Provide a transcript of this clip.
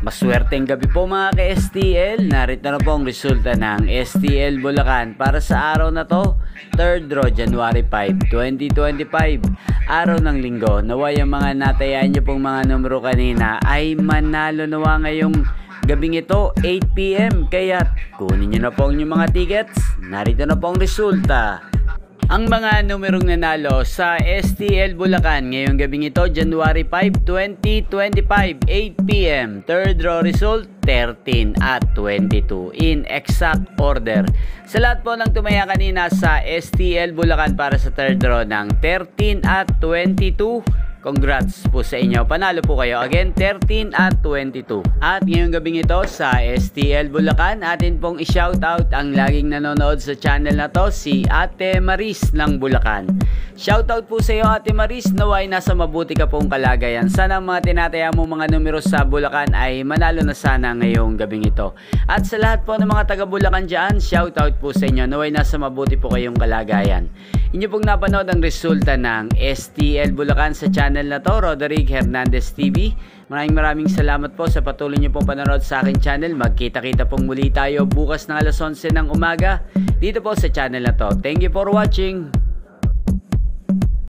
Maswerteng gabi po mga ka-STL. Narito na po ang resulta ng STL Bulacan para sa araw na to, 3rd draw January 5, 2025. Araw ng linggo. Naway ang mga natayaan nyo pong mga numero kanina ay manalo nawa ngayong gabing ito 8 PM. Kaya kunin nyo na po ang inyong mga tickets. Narito na po ang resulta. Ang mga numerong nanalo sa STL Bulacan ngayong gabing ito, January 5, 2025, 8 PM. Third draw result, 13 at 22 in exact order. Sa lahat po ng tumaya kanina sa STL Bulacan para sa third draw ng 13 at 22, congrats po sa inyo. Panalo po kayo. Again, 13 at 22. At ngayong gabing ito sa STL Bulacan, atin pong i-shoutout ang laging nanonood sa channel na to, si Ate Maris ng Bulacan. Shoutout po sa iyo Ate Maris, naway nasa mabuti ka pong kalagayan. Sana mga tinataya mo mga numero sa Bulacan ay manalo na sana ngayong gabing ito. At sa lahat po ng mga taga Bulacan dyan, shoutout po sa inyo. Naway nasa mabuti po kayong kalagayan. Inyo pong napanood ang resulta ng STL Bulacan sa channel na to, Roderick Hernandez TV. Maraming salamat po sa patuloy niyo pong panonood sa aking channel. Magkita-kita pong muli tayo bukas ng alas 11 ng umaga dito po sa channel na to. Thank you for watching.